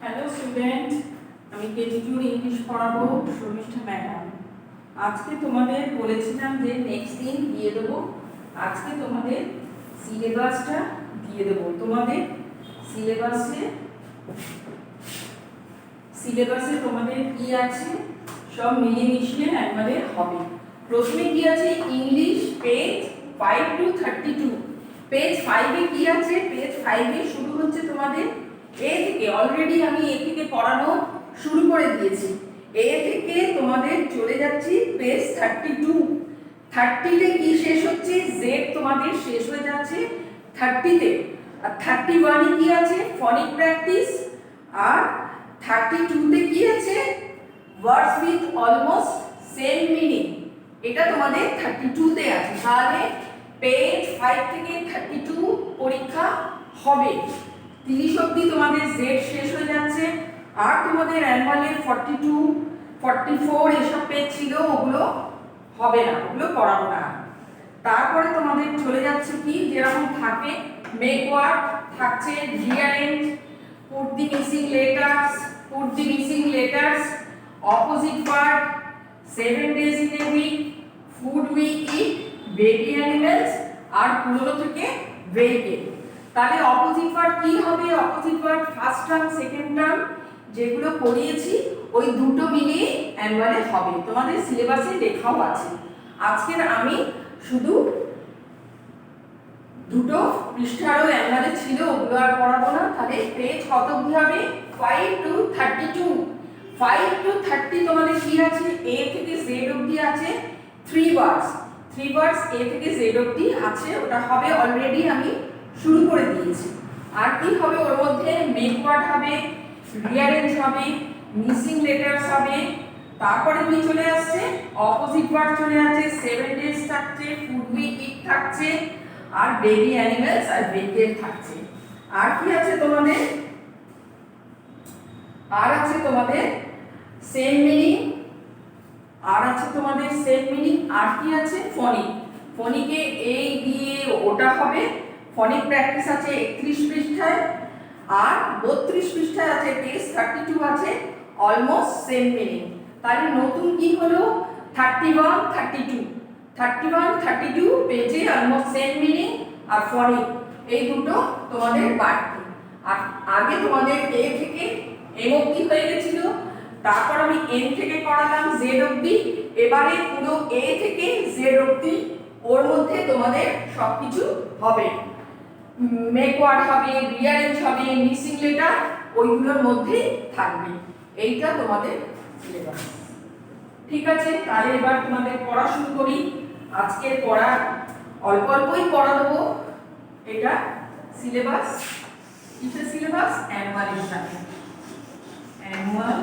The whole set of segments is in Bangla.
হ্যালো স্টুডেন্ট, আমি কেজি2 ইংলিশ পড়াবো শর্মিষ্ঠা ম্যাডাম। আজকে তোমাদের বলেছিলাম যে নেক্সট দিন দিয়ে দেবো। আজকে তোমাদের সিলেবাসটা দিয়ে দেবো। তোমাদের সিলেবাসে তোমাদের কি আছে সব মিলিয়ে মিশিয়ে একবারে হবে। প্রথমে কি আছে ইংলিশ পেজ 5 to 32। পেজ 5 এ কি আছে? পেজ 5 এ শুরু হচ্ছে তোমাদের এ থেকে। অলরেডি আমি এ থেকে পড়ানো শুরু করে দিয়েছি। এ থেকে তোমাদের চলে যাচ্ছি পেজ 32। 30 তে কি শেষ হচ্ছে? জেড তোমাদের শেষ হয়ে যাচ্ছে 30 তে। আর 31 এ কি আছে? ফনিক প্র্যাকটিস। আর 32 তে কি আছে? Words with almost same meaning. এটা তোমাদের 32 তে আছে। তাহলে পেজ 5 থেকে 32 পরীক্ষা হবে। 30 অবধি তোমাদের জেড শেষ হয়ে যাচ্ছে। আর তোমাদের অ্যানুয়ালে 42 44 এসব পেজ ছিল, ওগুলো হবে না, ওগুলো পড়াবো না। তারপরে তোমাদের চলে যাচ্ছে কি যেরকম থাকে মেক ওয়ার্ড থাকছে, rearrange, put the missing letters, opposite word, 7 days in a week, food we eat, baby animals আর পুরনো থেকে ভেহিকেল। তাহলে অপোজিট ওয়ার্ড কি হবে? Opposite word first term second term যেগুলো পড়িয়েছি ওই দুটো মিলিয়ে অ্যানুয়ালে হবে। তোমাদের সিলেবাসে লেখাও আছে। আজকের আমি শুধু দুটো পৃষ্ঠারও অ্যানুয়ালে ছিল, ওগুলো আর পড়াবো না। তাহলে পেজ কত অবধি হবে? 5 to 32। 5 to 30 তোমাদের কি আছে? এ থেকে জেড অবধি আছে 3 ওয়ার্ডস। 3 ওয়ার্ডস এ থেকে জেড অবধি আছে, ওটা হবে অলরেডি আমি শুরু করে দিয়েছি। আর কি হবে ওর মধ্যে? মেক ওয়ার্ড হবে, রিঅ্যারেঞ্জ হবে, মিসিং লেটারস হবে। তারপরে কি চলে আসছে? অপোজিট ওয়ার্ড চলে আসছে, 7 days থাকছে, ফুড উই ইট থাকছে আর বেবি অ্যানিমেলস আর ভেহিকেল থাকছে। আর কি আছে তোমাদের? আর আছে তোমাদের সেম মিনিং। আর আছে তোমাদের সেম মিনিং। আর কি আছে? ফনিক। ফনিকে এই দিয়ে ওটা হবে। ফনিক প্র্যাকটিস আছে 31 পৃষ্ঠায় আর 32 পৃষ্ঠায় আছে পেজ 32 আছে অলমোস্ট সেম মিনিং। তাহলে নতুন কি হলো? 31 32 পেজে অলমোস্ট সেম মিনিং আর ফনিক, এই দুটো তোমাদের বাড়তি। আর আগে তোমাদের এ থেকে এম অবধি হয়ে গেছিল, তারপর আমি এন থেকে করালাম জেড অবধি। এবারে পুরো এ থেকে জেড অবধি ওর মধ্যে তোমাদের সবকিছু হবে। মেক ওয়ার্ড হবে, রিঅ্যারেঞ্জ হবে, মিসিং লেটার ওইগুলোর মধ্যে থাকবে। এইটা তোমাদের সিলেবাস। ঠিক আছে, তাহলে এবার তোমাদের পড়া শুরু করি। আজকের পড়া অল্প অল্পই পড়া দেবো। এটা সিলেবাস। কিসের syllabus? Annual exam. Annual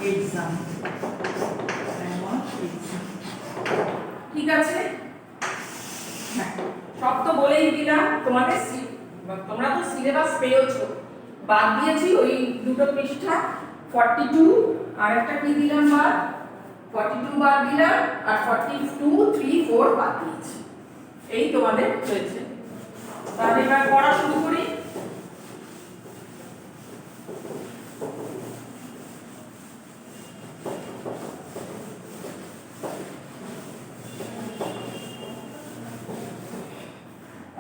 exam. ঠিক আছে, সব তো বলেই দিলাম তোমাদের। তোমরা তো সিলেবাস পেয়েছো, বাদ দিয়েছি ওই দুটো পৃষ্ঠা 42 আর একটা কি দিলাম বাদ? 42 বাদ দিলাম আর 42 3 4 বাদ দিয়েছি। এই তোমাদের হয়েছে। তাহলে এবার পড়া শুরু করি।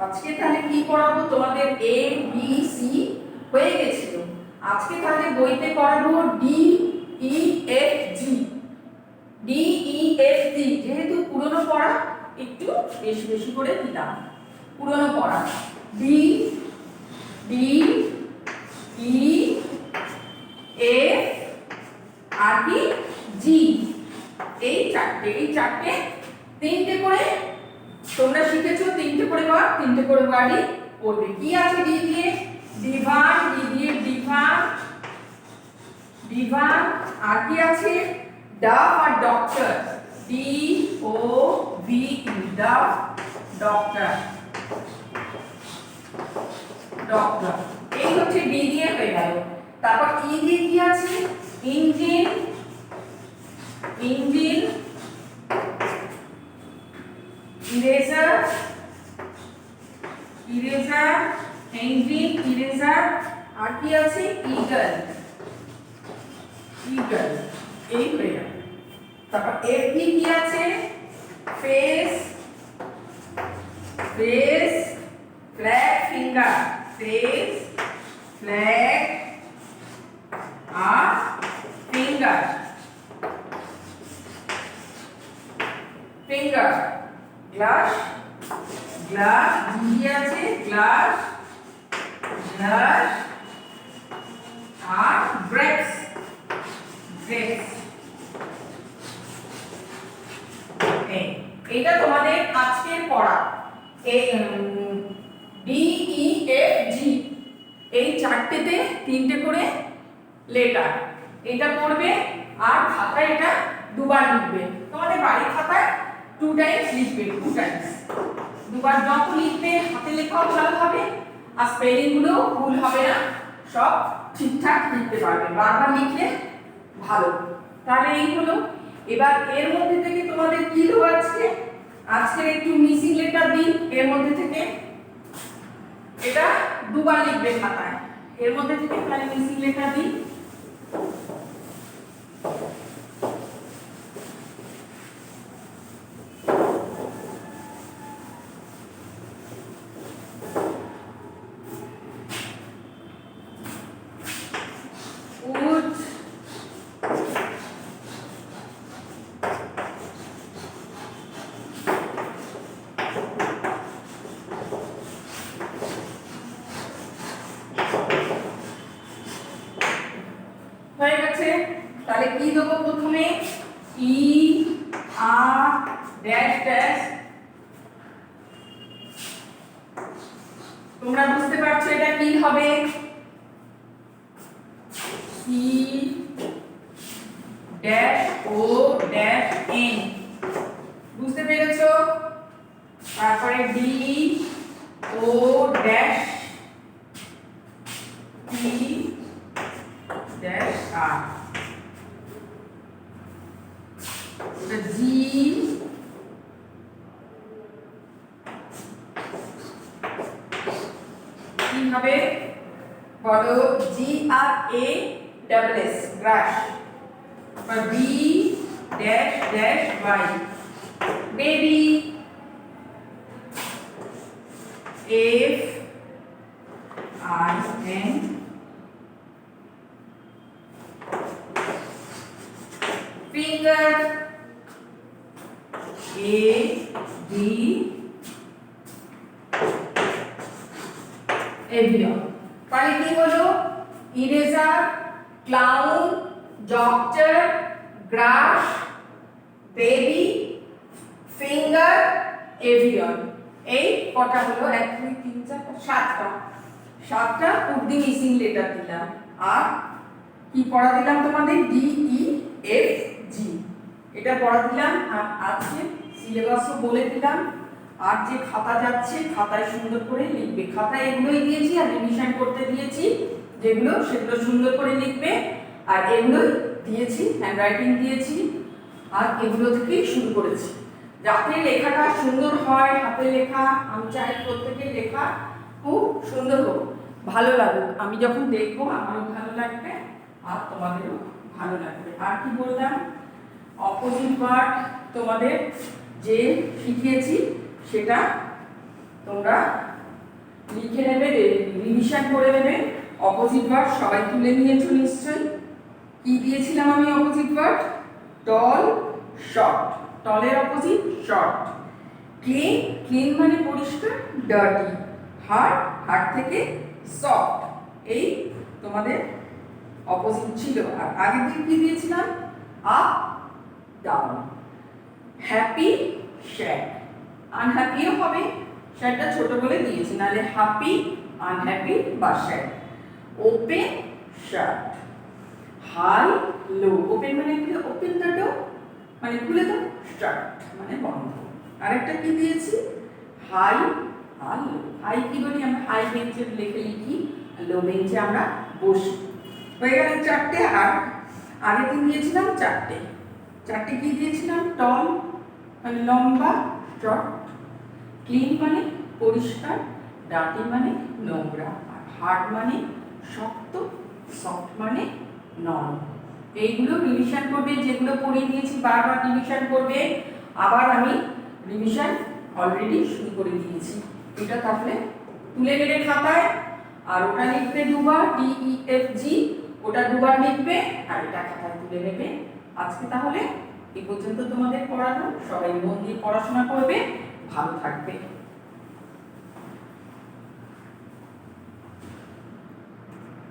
আজকে তাহলে কি পড়াবো? তোমাদের এ বি সি হয়ে গেছিল। আজকে তাহলে বইতে পড়াবো D E F G. D E F G যেহেতু পুরনো পড়া, একটু বেশি বেশি করে দিলাম। পুরনো পড়া D D E F R কি জি। এই চারটে তিনটে করে তোমরা শিখেছো। তিনটে করে ওয়ার্ডই পড়বে। কি আছে ডি দিয়ে? ডিভান। ডি দিয়ে ডিভান। আর কি আছে? ডাভ আর ডক্টর। ডি ও ভি ই, ডাভ, ডক্টর। এই হচ্ছে ডি দিয়ে হয়ে গেল। তারপর ই দিয়ে কি আছে? ইঞ্জিন। ইরেজার। ইঞ্জিন, ইরেজার আর কি আছে ইগল, ইগল এই হয়ে গেল। তারপর এর কি আছে face, face flag finger, face flag আর finger, finger glass, glass G আছে গ্লাস, গ্লাস আর গ্রেপস, গ্রেপস। এটা তোমাদের আজকের পড়া ডি ই এফ জি, এই চারটেতে তিনটে করে লেটার, এটা পড়বে আর খাতায় এটা দুবার লিখবে। তোমাদের বাড়ির খাতায় 2 টাইমস লিখবে, 2 টাইমস, দুবার যত লিখবে হাতে লেখাও ভালো হবে আর স্পেলিং গুলো ভুল হবে না, সব ঠিকঠাক লিখতে পারবে, বারবার লিখলে ভালো। তাহলে এই হলো। এবার এর মধ্যে থেকে তোমাদের কি দেবো আজকে, আজকের একটু মিসিং লেটার দিন, এর মধ্যে থেকে এটা দুবার লিখবে খাতায়, এর মধ্যে থেকে তাহলে মিসিং লেটার দিন। হয়ে গেছে। তাহলে কি দেবো প্রথমে ই আর ড্যাশ ড্যাশ, তোমরা বুঝতে পারছো এটা কি হবে, C dash O dash N, বুঝতে পেরেছো? তারপরে ডি ও ড্যাশ টি ড্যাশ আর, এটা জি কি হবে বলো, জি আর এ ডাবল এস গ্রাস, বা B dash dash Y baby, F I N finger, A D avion। তাহলে কি হলো, eraser, clown, doctor, grass, baby, finger, avion, এই কটা হলো 1 2 3 4 7টা, 7টা উর্দি মিসিং লেটার দিলাম। আর কি পড়া দিলাম তোমাদের ডি ই এফ জি, এটা পড়া দিলাম। আর আজকে সিলেবাসও বলে দিলাম, আর যে খাতা যাচ্ছে খাতায় সুন্দর করে লিখবে, খাতায় এগুলোই দিয়েছি আর রিভিশন করতে দিয়েছি যেগুলো, সেগুলো সুন্দর করে লিখবে। আর এগুলোই দিয়েছি, হ্যান্ডরাইটিং দিয়েছি, আর এগুলো থেকেই শুরু করেছি যাতে লেখাটা সুন্দর হয়, হাতে লেখা। আমি চাই প্রত্যেকের লেখা খুব সুন্দর হোক, ভালো লাগুক, আমি যখন দেখবো আমারও ভালো লাগবে আর তোমাদেরও ভালো লাগবে। আর কি বললাম, অপোজিট ওয়ার্ড তোমাদের যে শিখিয়েছি সেটা তোমরা লিখে নেবে, রিভিশন করে নেবে। অপোজিট ওয়ার্ড সবাই তুলে নিয়েছো নিশ্চয়ই। কি দিয়েছিলাম আমি অপোজিট ওয়ার্ড, টল শর্ট, টলের অপোজিট শর্ট, ক্লিন, ক্লিন মানে পরিষ্কার, ডার্টি, হার্ড, হার্ড থেকে সফট, এই তোমাদের অপোজিট ছিল। আর আগের দিন কি দিয়েছিলাম, আপ ডাউন, হ্যাপি স্যাড, আনহ্যাপিও হবে, স্যাডটা ছোট বলে দিয়েছি, নাহলে হ্যাপি আনহ্যাপি বা sad, open shut, high low, open মানে কি, ওপেন দ্য ডোর মানে খুলে দাও, শার্ট মানে বন্ধ। আরেকটা কি দিয়েছি, হাই আর লো, হাই কি বলি আমরা, হাই বেঞ্চে লিখে লিখি, লো বেঞ্চে আমরা বসি। হয়ে গেল 4টে। আর আগের দিন দিয়েছিলাম 4টে, 4টে কি দিয়েছিলাম, টল মানে লম্বা, শর্ট, ক্লিন মানে পরিষ্কার, ডার্টি মানে নোংরা, আর হার্ড মানে শক্ত, সফট মানে নরম। এইগুলো রিভিশন করবে, যেগুলো পড়িয়ে দিয়েছি বারবার রিভিশন করবে। আবার আমি রিভিশন অলরেডি শুরু করে দিয়েছি। এটা তাহলে তুলে নেবে খাতায়, আর ওটা লিখবে দুবার DEFG, ওটা দুবার লিখবে, আর এটা খাতায় তুলে নেবে। আজকে তাহলে এই পর্যন্ত তোমাদের পড়ানো। সবাই মন দিয়ে পড়াশোনা করবে, ভালো থাকবে।